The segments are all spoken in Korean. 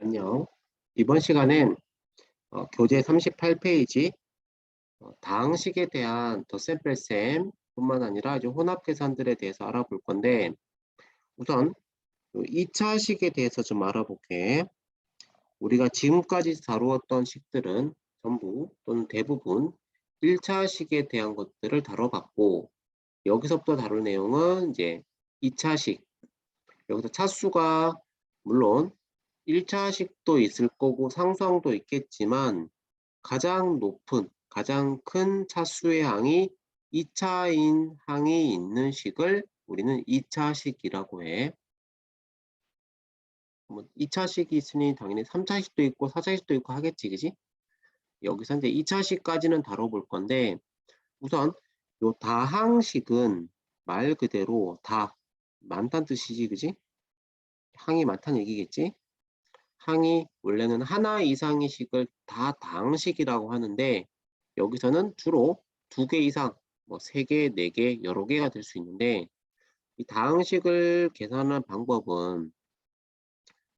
안녕. 이번 시간엔 교재 38페이지 다항식에 대한 덧셈 뺄셈 뿐만 아니라 이제 혼합 계산들에 대해서 알아볼 건데, 우선 2차식에 대해서 좀 알아볼게. 우리가 지금까지 다루었던 식들은 전부 또는 대부분 1차식에 대한 것들을 다뤄봤고, 여기서부터 다룰 내용은 이제 2차식. 여기서 차수가 물론 1차식도 있을 거고 상수항도 있겠지만, 가장 높은, 가장 큰 차수의 항이 2차인 항이 있는 식을 우리는 2차식이라고 해. 2차식이 있으니 당연히 3차식도 있고 4차식도 있고 하겠지, 그지? 여기서 이제 2차식까지는 다뤄볼 건데, 우선 요 다항식은 말 그대로 다 많다는 뜻이지, 그지? 항이 많다는 얘기겠지? 항이 원래는 하나 이상의 식을 다 다항식이라고 하는데, 여기서는 주로 2개 이상, 뭐 3개, 4개, 여러 개가 될 수 있는데, 이 다항식을 계산하는 방법은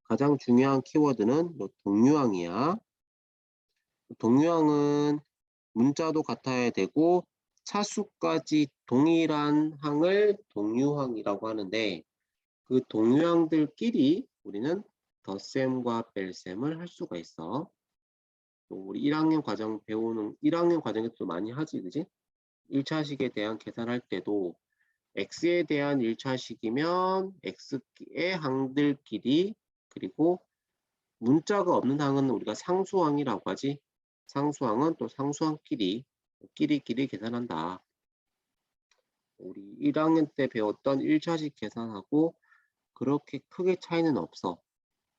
가장 중요한 키워드는 요 동류항이야. 동류항은 문자도 같아야 되고 차수까지 동일한 항을 동류항이라고 하는데, 그 동류항들끼리 우리는 덧셈과 뺄셈을 할 수가 있어. 우리 1학년 과정 배우는 1학년 과정에서 많이 하지, 그지? 1차식에 대한 계산할 때도 x에 대한 1차식이면 x의 항들끼리, 그리고 문자가 없는 항은 우리가 상수항이라고 하지. 상수항은 또 상수항끼리 끼리끼리 계산한다. 우리 1학년 때 배웠던 1차식 계산하고 그렇게 크게 차이는 없어.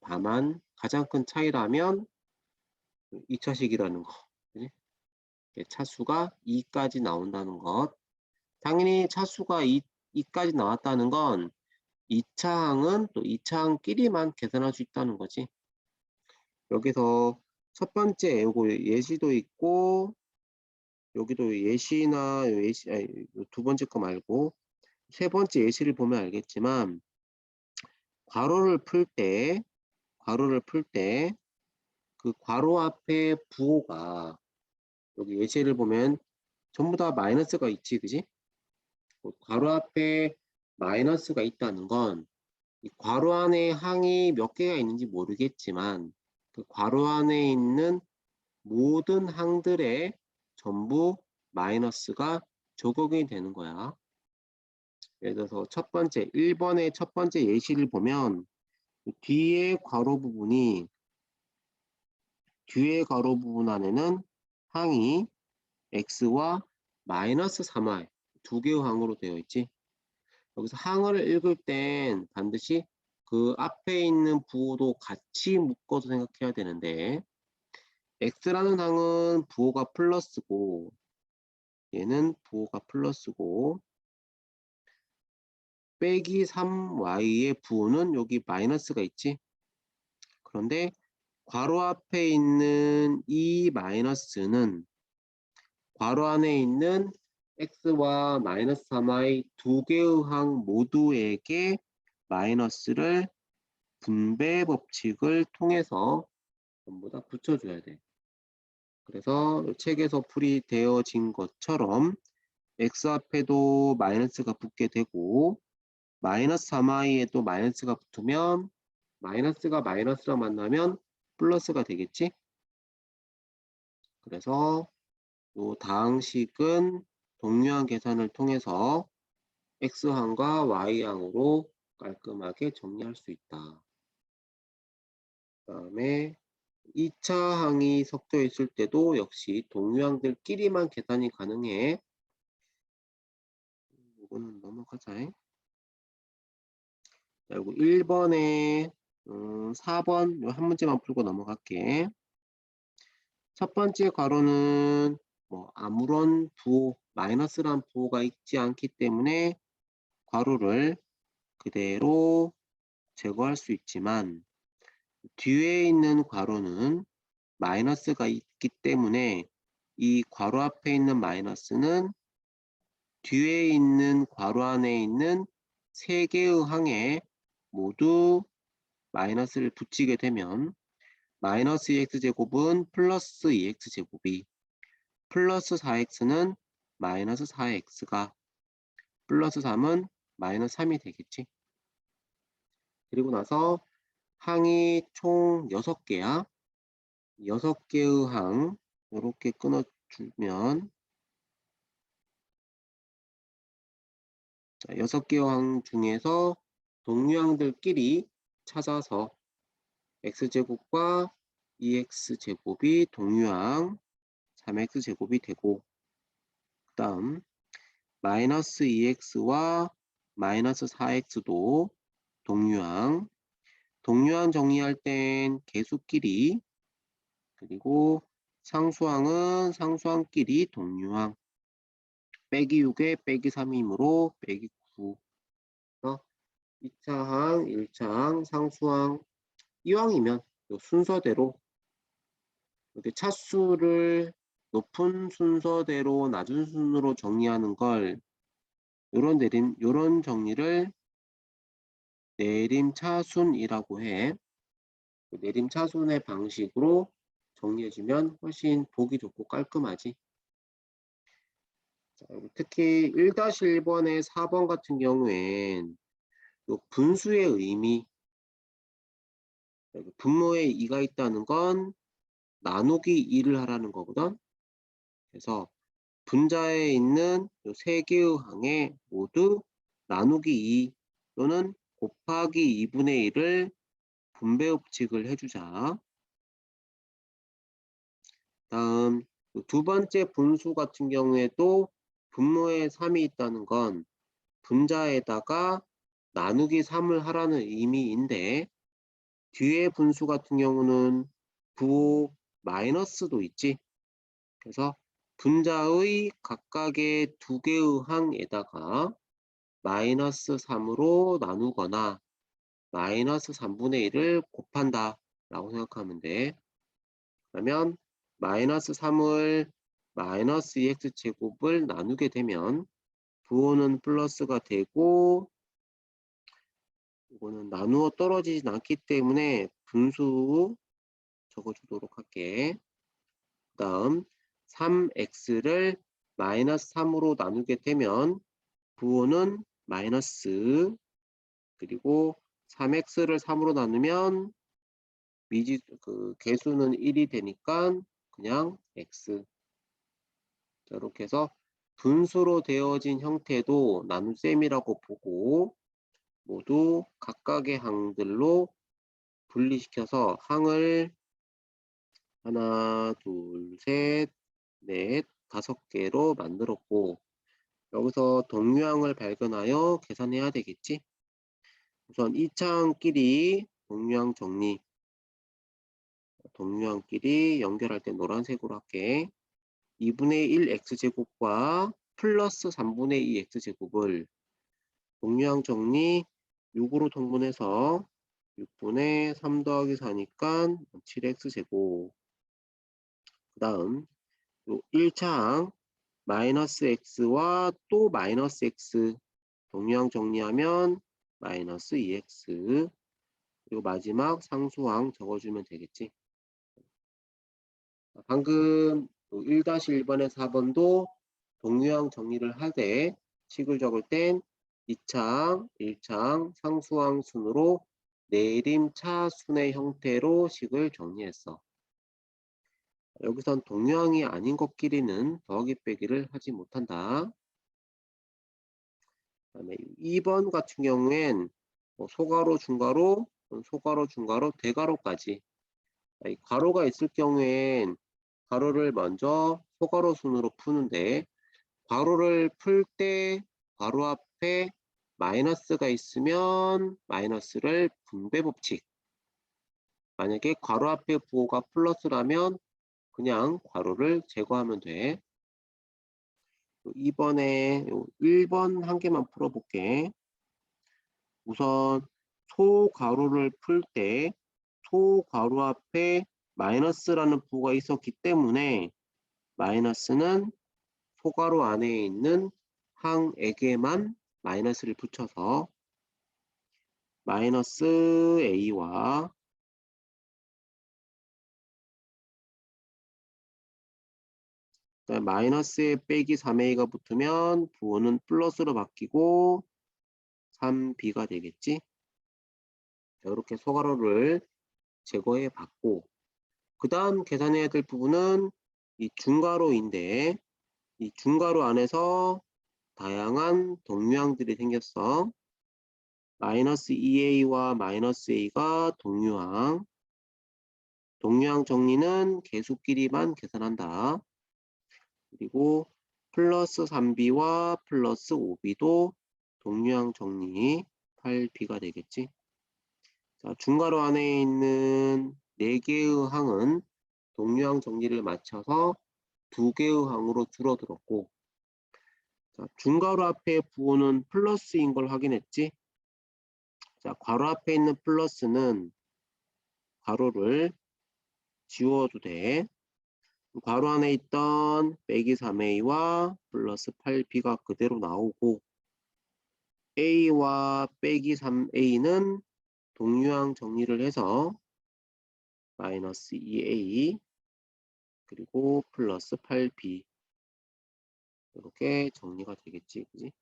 다만 가장 큰 차이라면 2차식이라는 거. 그지? 차수가 2까지 나온다는 것. 당연히 차수가 2까지 나왔다는 건 2차 항은 또 2차 항끼리만 계산할 수 있다는 거지. 여기서 첫 번째 요거 예시도 있고, 여기도 예시나 예시, 아니, 두 번째 거 말고 세 번째 예시를 보면 알겠지만, 괄호를 풀 때, 괄호를 풀 때 그 괄호 앞에 부호가, 여기 예시를 보면 전부 다 마이너스가 있지, 그지? 괄호 앞에 마이너스가 있다는 건 이 괄호 안에 항이 몇 개가 있는지 모르겠지만, 그 괄호 안에 있는 모든 항들에 전부 마이너스가 적용이 되는 거야. 예를 들어서 첫 번째 1번의 첫 번째 예시를 보면, 뒤에 괄호 부분이 뒤에 괄호 부분 안에는 항이 x와 마이너스 3y 두 개의 항으로 되어 있지. 여기서 항을 읽을 땐 반드시 그 앞에 있는 부호도 같이 묶어서 생각해야 되는데, x라는 항은 부호가 플러스고 얘는 부호가 플러스고, 빼기 3y의 부호는 여기 마이너스가 있지. 그런데 괄호 앞에 있는 이 마이너스는 괄호 안에 있는 x와 마이너스 3y 두 개의 항 모두에게 마이너스를 분배 법칙을 통해서 전부 다 붙여줘야 돼. 그래서 책에서 풀이되어진 것처럼 x 앞에도 마이너스가 붙게 되고, 마이너스 3i에도 마이너스가 붙으면 마이너스가 마이너스랑 만나면 플러스가 되겠지. 그래서 이 다항식은 동류항 계산을 통해서 x항과 y항으로 깔끔하게 정리할 수 있다. 그 다음에 2차 항이 섞여 있을 때도 역시 동류항들끼리만 계산이 가능해. 이거는 넘어가자. 그리고 1번에 4번 한 문제만 풀고 넘어갈게. 첫 번째 괄호는 뭐 아무런 부호, 마이너스란 부호가 있지 않기 때문에 괄호를 그대로 제거할 수 있지만, 뒤에 있는 괄호는 마이너스가 있기 때문에 이 괄호 앞에 있는 마이너스는 뒤에 있는 괄호 안에 있는 세 개의 항에 모두 마이너스를 붙이게 되면 마이너스 2x제곱은 플러스 2x제곱이, 플러스 4x는 마이너스 4x가, 플러스 3은 마이너스 3이 되겠지. 그리고 나서 항이 총 6개야. 6개의 항 이렇게 끊어주면, 자, 6개의 항 중에서 동류항들끼리 찾아서 x제곱과 2x제곱이 동류항 3x제곱이 되고, 그 다음 마이너스 2x와 마이너스 4x도 동류항, 동류항 정리할 땐 계수끼리, 그리고 상수항은 상수항끼리 동류항, 빼기 6에 빼기 3이므로 빼기 9. 2차항, 1차항, 상수항, 이왕이면 순서대로 이렇게 차수를 높은 순서대로 낮은 순으로 정리하는 걸, 요런 정리를 내림차순이라고 해. 내림차순의 방식으로 정리해주면 훨씬 보기 좋고 깔끔하지. 자, 특히 1-1번의 4번 같은 경우엔 요 분수의 의미, 분모에 2가 있다는 건 나누기 2를 하라는 거거든. 그래서 분자에 있는 요 3개의 항에 모두 나누기 2 또는 곱하기 2분의 1을 분배법칙을 해주자. 다음 두 번째 분수 같은 경우에도 분모에 3이 있다는 건 분자에다가 나누기 3을 하라는 의미인데, 뒤에 분수 같은 경우는 부호 마이너스도 있지. 그래서 분자의 각각의 2개의 항에다가 마이너스 3으로 나누거나 마이너스 3분의 1을 곱한다 라고 생각하면 돼. 그러면 마이너스 3을 마이너스 2x제곱을 나누게 되면 부호는 플러스가 되고, 이거는 나누어 떨어지진 않기 때문에 분수 적어주도록 할게. 그 다음 3x를 마이너스 3으로 나누게 되면 부호는 마이너스, 그리고 3x를 3으로 나누면 개수는 1이 되니까 그냥 x. 이렇게 해서 분수로 되어진 형태도 나눗셈이라고 보고, 모두 각각의 항들로 분리시켜서 항을 하나, 둘, 셋, 넷, 5개로 만들었고, 여기서 동류항을 발견하여 계산해야 되겠지. 우선 2차항끼리 동류항 정리, 동류항끼리 연결할 때 노란색으로 할게. 2분의 1 x제곱과 플러스 3분의 2 x제곱을 동류항 정리 6으로 통분해서 6분의 3 더하기 4니까 7x제곱. 그 다음 1차항 마이너스 x와 또 마이너스 x 동류항 정리하면 마이너스 2x. 그리고 마지막 상수항 적어주면 되겠지. 방금 1-1번에 4번도 동류항 정리를 하되 식을 적을 땐 2차항, 1차항, 상수항 순으로 내림차순의 형태로 식을 정리했어. 여기선 동류항이 아닌 것끼리는 더하기 빼기를 하지 못한다. 그다음에 2번 같은 경우엔 소가로, 중가로, 소가로, 중가로, 대가로까지. 이 괄호가 있을 경우엔 괄호를 먼저 소가로 순으로 푸는데, 괄호를 풀 때 괄호 앞에 마이너스가 있으면 마이너스를 분배 법칙. 만약에 괄호 앞에 부호가 플러스라면 그냥 괄호를 제거하면 돼. 이번에 1번 한 개만 풀어볼게. 우선 소괄호를 풀 때 소괄호 앞에 마이너스라는 부호가 있었기 때문에 마이너스는 소괄호 안에 있는 항에게만 마이너스를 붙여서 마이너스 a와 마이너스에 빼기 3a가 붙으면 부호는 플러스로 바뀌고 3b가 되겠지. 자, 이렇게 소괄호를 제거해 봤고, 그 다음 계산해야 될 부분은 이 중괄호인데, 이 중괄호 안에서 다양한 동류항들이 생겼어. 마이너스 2a와 마이너스 a가 동류항. 동류항 정리는 개수끼리만 계산한다. 그리고 플러스 3b와 플러스 5b도 동류항 정리 8b가 되겠지. 자, 중괄호 안에 있는 4개의 항은 동류항 정리를 마쳐서 2개의 항으로 줄어들었고, 자, 중괄호 앞에 부호는 플러스인 걸 확인했지. 자, 괄호 앞에 있는 플러스는 괄호를 지워도 돼. 괄호 안에 있던 빼기 3a와 플러스 8b가 그대로 나오고, a와 빼기 3a는 동류항 정리를 해서 마이너스 2a 그리고 플러스 8b 이렇게 정리가 되겠지, 그지?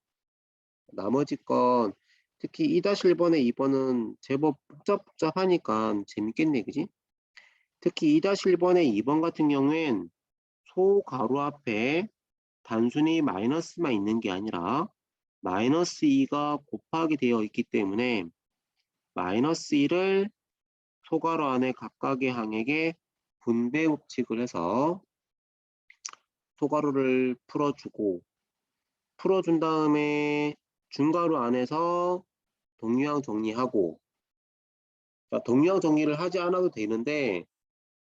나머지 건 특히 2-1번에 2번은 제법 복잡하니까 재밌겠네, 그지? 특히 2-1번에 2번 같은 경우엔 소괄호 앞에 단순히 마이너스만 있는 게 아니라 마이너스 2가 곱하기 되어 있기 때문에 마이너스 1을 소괄호 안에 각각의 항에게 분배 법칙을 해서 소괄호를 풀어준 다음에 중괄호 안에서 동류항 정리하고, 자, 동류항 정리를 하지 않아도 되는데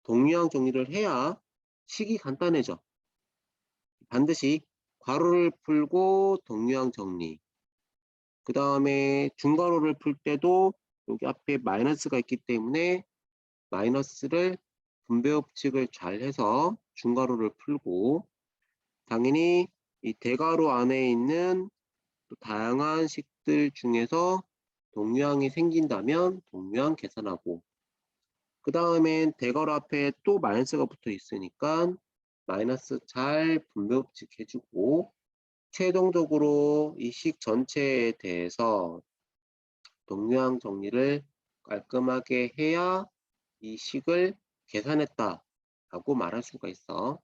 동류항 정리를 해야 식이 간단해져. 반드시 괄호를 풀고 동류항 정리, 그 다음에 중괄호를 풀 때도 여기 앞에 마이너스가 있기 때문에 마이너스를 분배 법칙을 잘 해서 중괄호를 풀고, 당연히 이 대괄호 안에 있는 또 다양한 식들 중에서 동류항이 생긴다면 동류항 계산하고, 그 다음엔 대괄호 앞에 또 마이너스가 붙어 있으니까 마이너스 잘 분배 법칙 해주고, 최종적으로 이 식 전체에 대해서 동류항 정리를 깔끔하게 해야 이 식을 계산했다 라고 말할 수가 있어.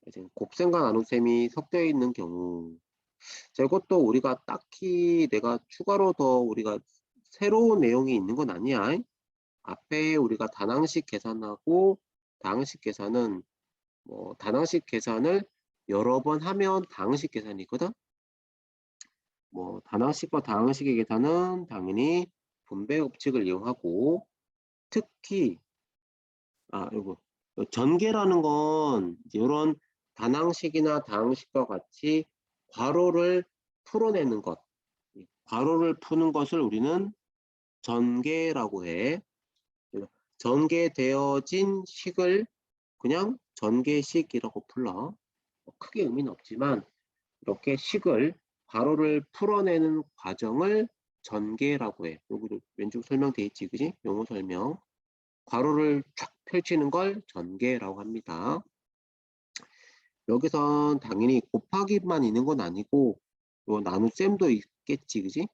이제 곱셈과 나눗셈이 섞여 있는 경우, 자, 이것도 우리가 딱히 내가 추가로 더 우리가 새로운 내용이 있는 건 아니야. 앞에 우리가 단항식 계산하고 다항식 계산은 뭐 단항식 계산을 여러 번 하면 다항식 계산이거든. 뭐 단항식과 다항식의 계산은 당연히 분배 법칙을 이용하고, 특히 이거 전개라는 건 이런 단항식이나 다항식과 같이 괄호를 풀어내는 것, 괄호를 푸는 것을 우리는 전개라고 해. 전개되어진 식을 그냥 전개식이라고 불러. 크게 의미는 없지만 이렇게 식을 괄호를 풀어내는 과정을 전개라고 해. 여기 왼쪽 설명돼 있지, 그지? 용어 설명. 괄호를 쫙 펼치는 걸 전개라고 합니다. 여기선 당연히 곱하기만 있는 건 아니고 나눗셈도 있겠지, 그지?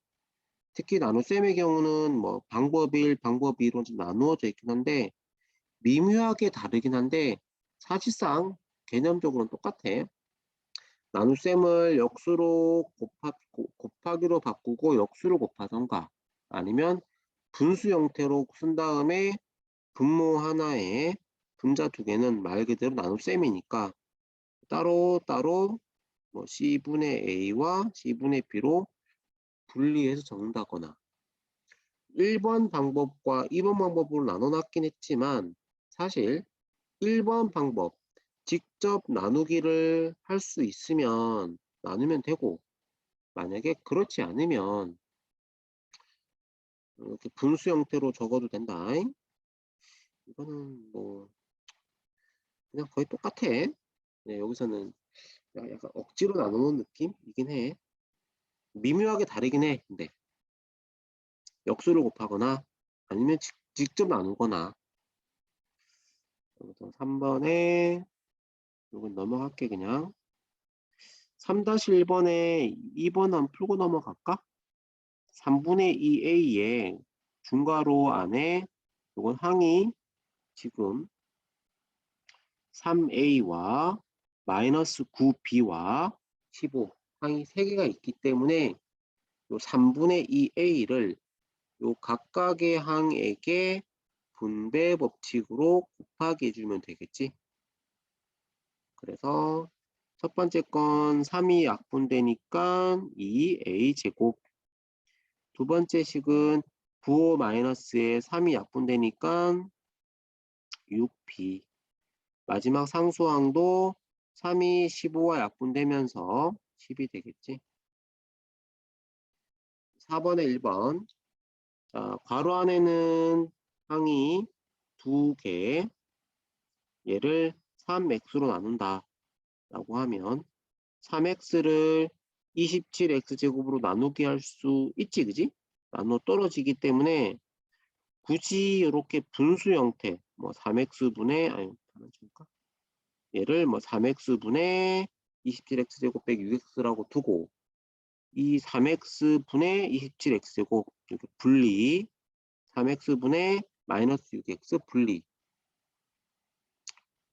특히 나눗셈의 경우는 뭐 방법 1, 방법 2로 좀 나누어져 있긴 한데 미묘하게 다르긴 한데 사실상 개념적으로는 똑같아. 나눗셈을 역수로 곱하기로 바꾸고 역수로 곱하던가, 아니면 분수 형태로 쓴 다음에 분모 하나에 분자 두 개는 말 그대로 나눗셈이니까 따로 뭐 C분의 A와 C분의 B로 분리해서 적는다거나, 1번 방법과 2번 방법으로 나눠놨긴 했지만 사실 1번 방법 직접 나누기를 할 수 있으면 나누면 되고, 만약에 그렇지 않으면 이렇게 분수 형태로 적어도 된다. 이거는 뭐 그냥 거의 똑같아. 네, 여기서는 약간 억지로 나누는 느낌이긴 해. 미묘하게 다르긴 해. 근데 역수를 곱하거나 아니면 직접 나누거나. 여기서 3번에 이건 넘어갈게 그냥. 3-1번에 2번 안 풀고 넘어갈까? 3분의 2a에 중괄호 안에 이건 항이 지금 3a와 마이너스 9b와 15 항이 3개가 있기 때문에 요 3분의 2a를 요 각각의 항에게 분배 법칙으로 곱하기 해주면 되겠지. 그래서 첫 번째 건 3이 약분되니까 2a 제곱. 두 번째 식은 9 마이너스에 3이 약분되니까 6b. 마지막 상수항도 3이 15와 약분되면서 10이 되겠지. 4번에 1번. 자, 괄호 안에는 항이 2개, 얘를 3x로 나눈다 라고 하면 3x를 27x제곱으로 나누기 할 수 있지, 그지? 나눠 떨어지기 때문에 굳이 이렇게 분수 형태, 뭐 3x분의, 아니, 얘를 뭐 3x분의 27x제곱 빼기 6x라고 두고 이 3x분의 27x제곱 이렇게 분리, 3x분의 마이너스 6x 분리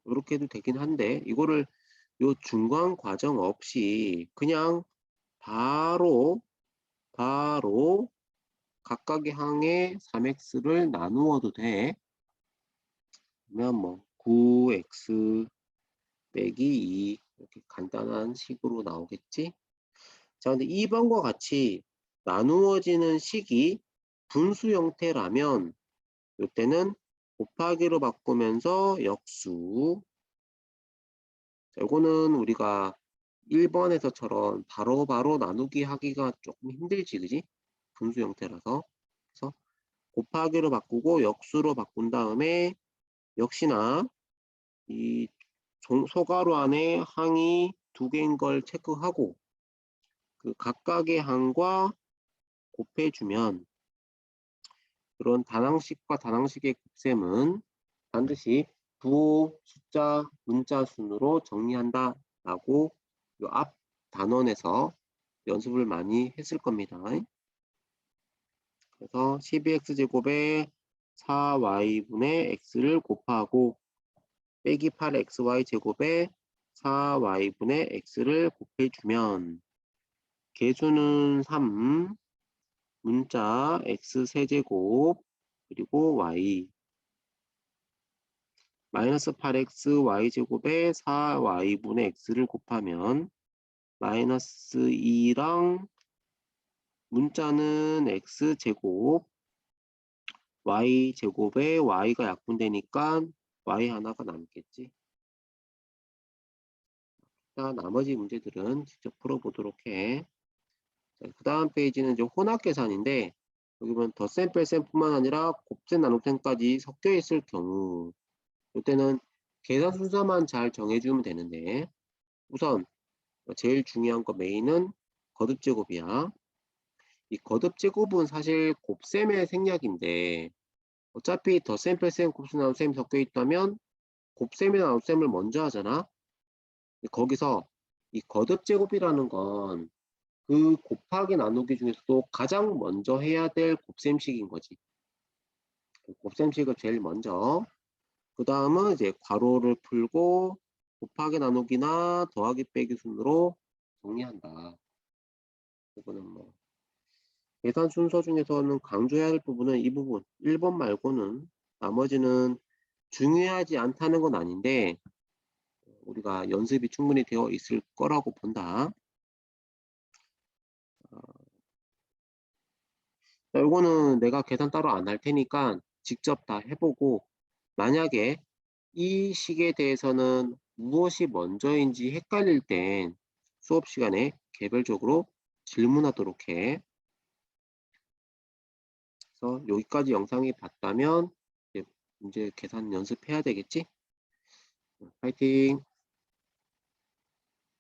이렇게 해도 되긴 한데 이거를 요 중간 과정 없이 그냥 바로 각각의 항에 3x를 나누어도 돼. 그러면 뭐 9x 빼기 2 이렇게 간단한 식으로 나오겠지. 자, 근데 2번과 같이 나누어지는 식이 분수 형태라면 이때는 곱하기로 바꾸면서 역수. 자, 이거는 우리가 1번에서처럼 바로바로 나누기 하기가 조금 힘들지, 그지? 분수 형태라서. 그래서 곱하기로 바꾸고 역수로 바꾼 다음에 역시나 이 소괄호 안에 항이 2개인 걸 체크하고 그 각각의 항과 곱해주면 그런 단항식과 단항식의 곱셈은 반드시 부호, 숫자, 문자 순으로 정리한다 라고 요 앞 단원에서 연습을 많이 했을 겁니다. 그래서 12x제곱에 4y분의 x를 곱하고 빼기 8xy 제곱에 4y분의 x를 곱해주면 개수는 3, 문자 x 세제곱 그리고 y 마이너스 8x y제곱에 4y분의 x를 곱하면 마이너스 2랑 문자는 x제곱 y제곱에 y가 약분되니까 y 하나가 남겠지. 자, 나머지 문제들은 직접 풀어보도록 해. 그 다음 페이지는 이제 혼합 계산인데 여기 보면 덧셈 뺄셈뿐만 아니라 곱셈 나눗셈까지 섞여 있을 경우 이때는 계산 순서만 잘 정해주면 되는데 우선 제일 중요한 거 메인은 거듭제곱이야. 이 거듭제곱은 사실 곱셈의 생략인데 어차피 덧셈 뺄셈 곱셈 나눗셈이 섞여 있다면 곱셈이나 나눗셈을 먼저 하잖아. 거기서 이 거듭제곱이라는 건 그 곱하기 나누기 중에서도 가장 먼저 해야 될 곱셈식인 거지. 곱셈식을 제일 먼저. 그 다음은 이제 괄호를 풀고 곱하기 나누기나 더하기 빼기 순으로 정리한다. 이거는 뭐 계산 순서 중에서는 강조해야 할 부분은 이 부분 1번 말고는 나머지는 중요하지 않다는 건 아닌데 우리가 연습이 충분히 되어 있을 거라고 본다. 자, 이거는 내가 계산 따로 안 할 테니까 직접 다 해보고 만약에 이 식에 대해서는 무엇이 먼저인지 헷갈릴 땐 수업 시간에 개별적으로 질문하도록 해. 그래서 여기까지 영상이 봤다면 이제 계산 연습해야 되겠지? 파이팅!